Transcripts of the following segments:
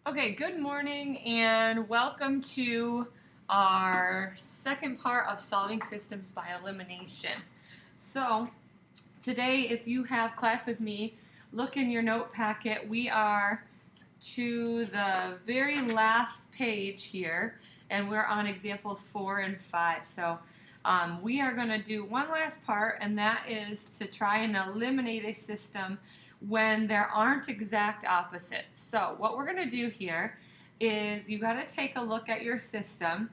Okay, good morning and welcome to our second part of solving systems by elimination. So today, if you have class with me, look in your note packet. We are to the very last page here, and we're on examples 4 and 5. So we are going to do one last part, and that is to try and eliminate a system when there aren't exact opposites. So what we're going to do here is you got to take a look at your system,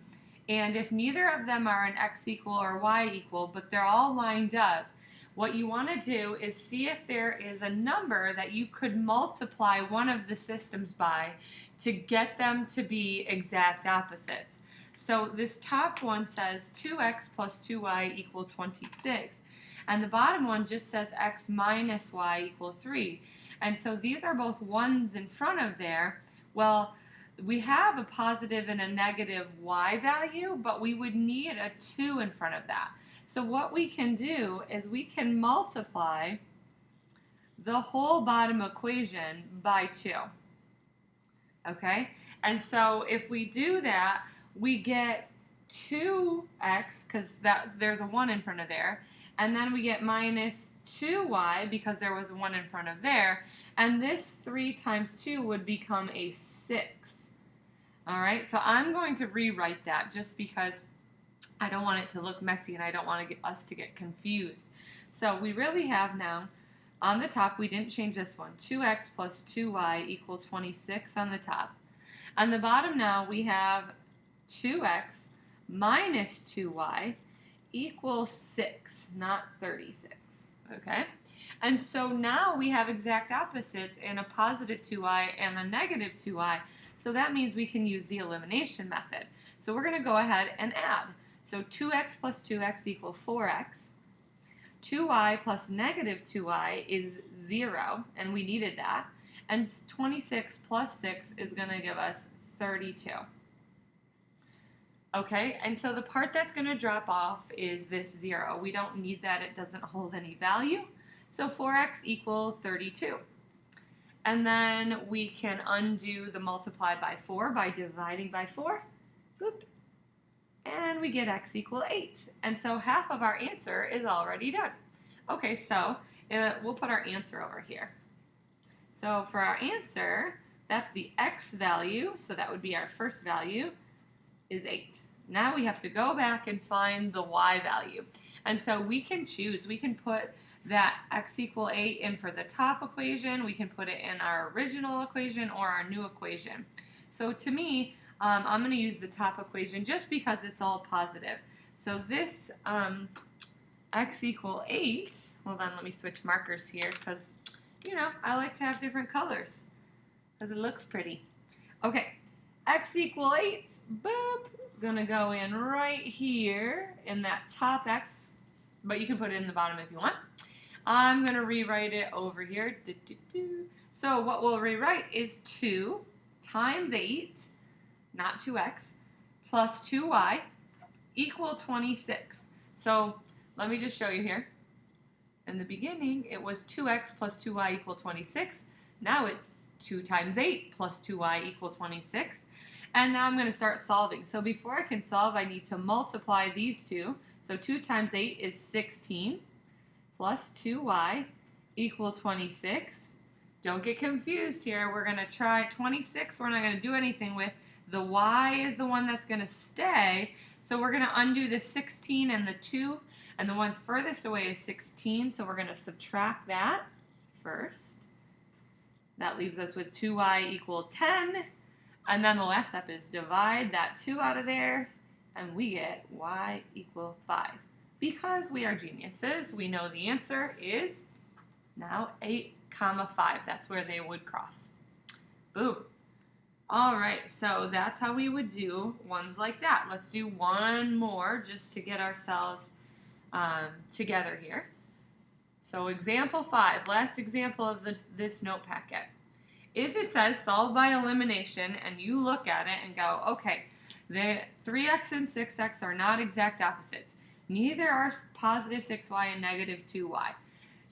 and if neither of them are an x equal or y equal, but they're all lined up, what you want to do is see if there is a number that you could multiply one of the systems by to get them to be exact opposites. So this top one says 2x plus 2y equal 26. And the bottom one just says x minus y equal 3. And so these are both ones in front of there. Well, we have a positive and a negative y value, but we would need a 2 in front of that. So what we can do is we can multiply the whole bottom equation by 2. Okay? And so if we do that, we get 2x, because there's a 1 in front of there, and then we get minus 2y because there was a 1 in front of there, and this 3 times 2 would become a 6. All right, so I'm going to rewrite that just because I don't want it to look messy and I don't want us to get confused. So we really have now, on the top, we didn't change this one, 2x plus 2y equal 26 on the top. On the bottom now, we have 2x minus 2y equals 6, not 36, okay? And so now we have exact opposites in a positive 2y and a negative 2y, so that means we can use the elimination method. So we're going to go ahead and add. So 2x plus 2x equals 4x. 2y plus negative 2y is 0, and we needed that. And 26 plus 6 is going to give us 32. Okay, and so the part that's going to drop off is this 0. We don't need that. It doesn't hold any value. So 4x equals 32. And then we can undo the multiply by 4 by dividing by 4. Boop. And we get x equal 8. And so half of our answer is already done. Okay, so we'll put our answer over here. So for our answer, that's the x value, so that would be our first value, is 8. Now we have to go back and find the y value. And so we can choose. We can put that x equal 8 in for the top equation. We can put it in our original equation or our new equation. So to me, I'm going to use the top equation just because it's all positive. So this x equal 8, hold on, let me switch markers here because, you know, I like to have different colors because it looks pretty. Okay, x equal 8, boop, going to go in right here in that top x, but you can put it in the bottom if you want. I'm going to rewrite it over here. So what we'll rewrite is 2 times 8, not 2x, plus 2y equal 26. So let me just show you here. In the beginning, it was 2x plus 2y equal 26. Now it's 2 times 8 plus 2y equal 26. And now I'm going to start solving. So before I can solve, I need to multiply these two. So 2 times 8 is 16 plus 2y equal 26. Don't get confused here. We're going to try 26. We're not going to do anything with. The y is the one that's going to stay. So we're going to undo the 16 and the 2. And the one furthest away is 16. So we're going to subtract that first. That leaves us with 2y equal 10. And then the last step is divide that 2 out of there. And we get y equal 5. Because we are geniuses, we know the answer is now 8, 5. That's where they would cross. Boom. All right, so that's how we would do ones like that. Let's do one more just to get ourselves together here. So example 5, last example of this note packet. If it says solve by elimination and you look at it and go, okay, the 3x and 6x are not exact opposites. Neither are positive 6y and negative 2y.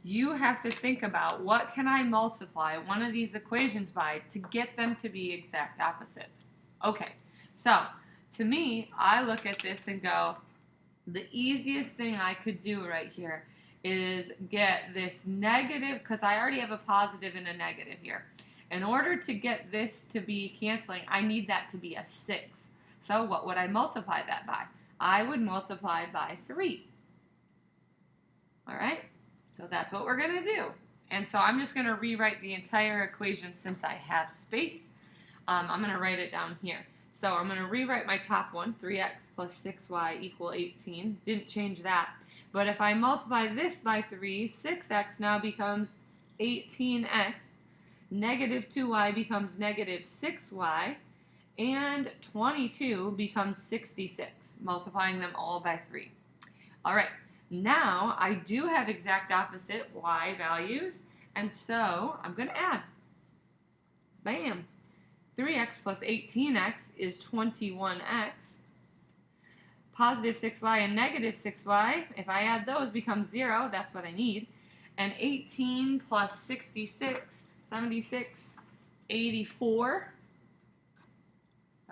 you have to think about what can I multiply one of these equations by to get them to be exact opposites. Okay, so to me, I look at this and go, the easiest thing I could do right here is get this negative, because I already have a positive and a negative here. In order to get this to be canceling, I need that to be a 6. So what would I multiply that by? I would multiply by 3. All right? So that's what we're going to do. And so I'm just going to rewrite the entire equation since I have space. I'm going to write it down here. So I'm going to rewrite my top one, 3x plus 6y equal 18. Didn't change that. But if I multiply this by 3, 6x now becomes 18x. Negative 2y becomes negative 6y. And 22 becomes 66, multiplying them all by 3. All right. Now, I do have exact opposite y values, and so I'm going to add. Bam! 3x plus 18x is 21x. Positive 6y and negative 6y, if I add those, becomes 0. That's what I need. And 18 plus 66, 76, 84.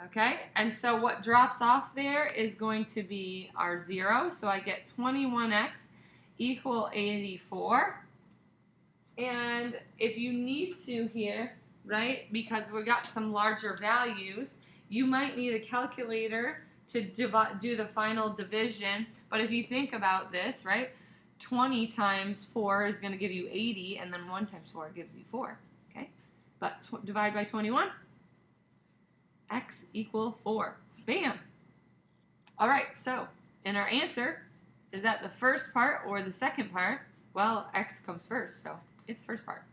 Okay, and so what drops off there is going to be our 0. So I get 21x equal 84. And if you need to here, right, because we got some larger values, you might need a calculator to do the final division. But if you think about this, right, 20 times 4 is going to give you 80, and then 1 times 4 gives you 4. Okay, but divide by 21. X equal 4. Bam! All right, so in our answer, is that the first part or the second part? Well, X comes first, so it's the first part.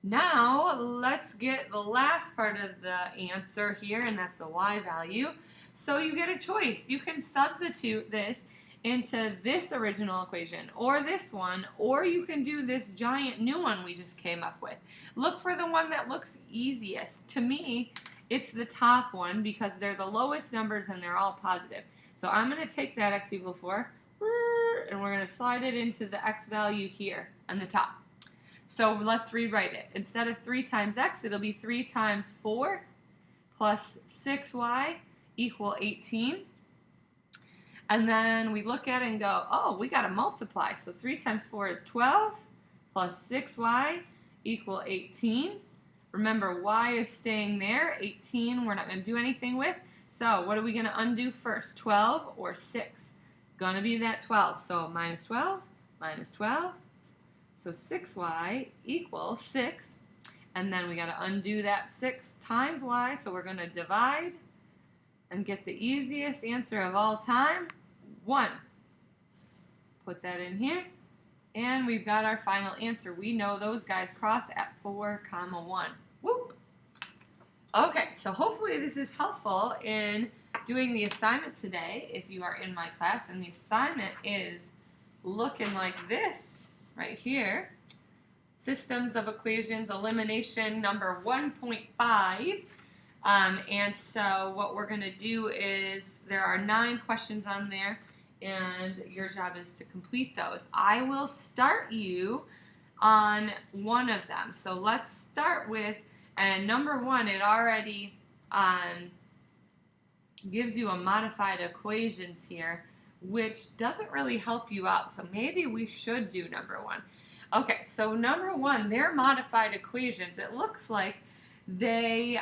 Now, let's get the last part of the answer here, and that's the Y value. So you get a choice. You can substitute this into this original equation, or this one, or you can do this giant new one we just came up with. Look for the one that looks easiest. To me, it's the top one because they're the lowest numbers and they're all positive. So I'm going to take that x equal 4 and we're going to slide it into the x value here on the top. So let's rewrite it. Instead of 3 times x, it'll be 3 times 4 plus 6y equal 18. And then we look at it and go, oh, we got to multiply. So 3 times 4 is 12 plus 6y equal 18. Remember, y is staying there. 18 we're not going to do anything with. So what are we going to undo first, 12 or 6? Going to be that 12. So minus 12, minus 12. So 6y equals 6. And then we got to undo that 6 times y. So we're going to divide and get the easiest answer of all time, 1. Put that in here. And we've got our final answer. We know those guys cross at 4, 1. Whoop! Okay, so hopefully this is helpful in doing the assignment today if you are in my class. And the assignment is looking like this right here. Systems of equations, elimination number 1.5. And so what we're going to do is there are 9 questions on there. And your job is to complete those. I will start you on one of them. So let's start with, and number 1, it already gives you a modified equations here, which doesn't really help you out. So maybe we should do number 1. Okay, so number 1, they're modified equations. It looks like they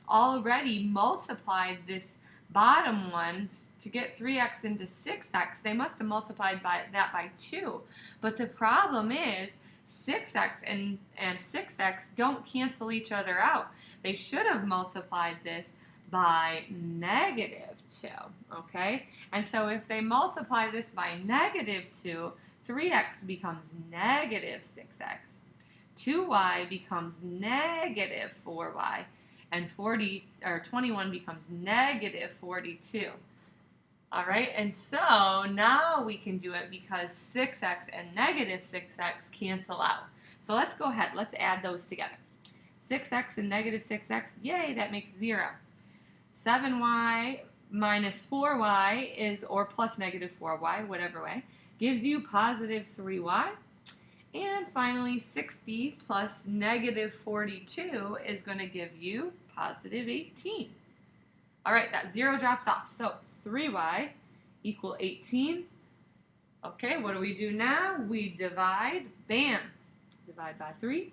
already multiplied this bottom one to get 3x into 6x. They must have multiplied that by 2. But the problem is 6x and 6x don't cancel each other out. They should have multiplied this by negative 2, okay? And so if they multiply this by negative 2, 3x becomes negative 6x. 2y becomes negative 4y. And 21 becomes negative 42. All right, and so now we can do it because 6x and negative 6x cancel out. So let's go ahead. Let's add those together. 6x and negative 6x, yay, that makes 0. 7y minus 4y is, or plus negative 4y, whatever way, gives you positive 3y. And finally, 60 plus negative 42 is going to give you positive 18. All right, that 0 drops off. So 3y equal 18. Okay, what do we do now? We divide. Bam. Divide by 3.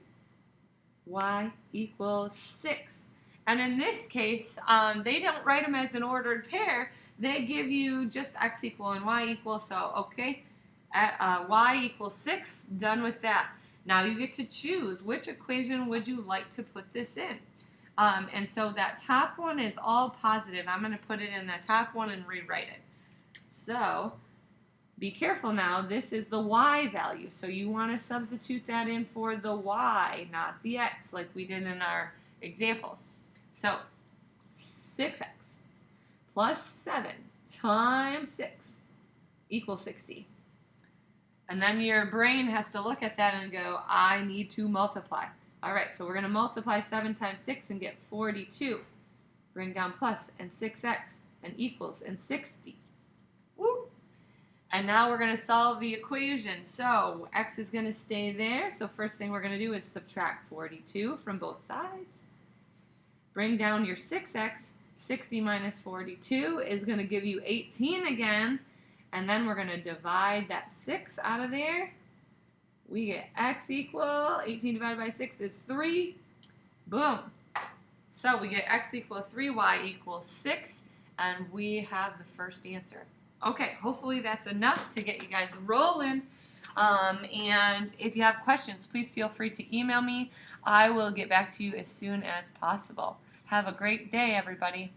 Y equals 6. And in this case, they don't write them as an ordered pair. They give you just x equal and y equal. So, okay, y equals 6. Done with that. Now you get to choose which equation would you like to put this in. And so that top one is all positive. I'm going to put it in the top one and rewrite it. So be careful now. This is the y value. So you want to substitute that in for the y, not the x, like we did in our examples. So 6x plus 7 times 6 equals 60. And then your brain has to look at that and go, I need to multiply. All right, so we're going to multiply 7 times 6 and get 42. Bring down plus and 6x and equals and 60. Woo! And now we're going to solve the equation. So x is going to stay there. So first thing we're going to do is subtract 42 from both sides. Bring down your 6x. 60 minus 42 is going to give you 18 again. And then we're going to divide that 6 out of there. We get x equal, 18 divided by 6 is 3. Boom. So we get x equals 3, y equals 6, and we have the first answer. Okay, hopefully that's enough to get you guys rolling. And if you have questions, please feel free to email me. I will get back to you as soon as possible. Have a great day, everybody.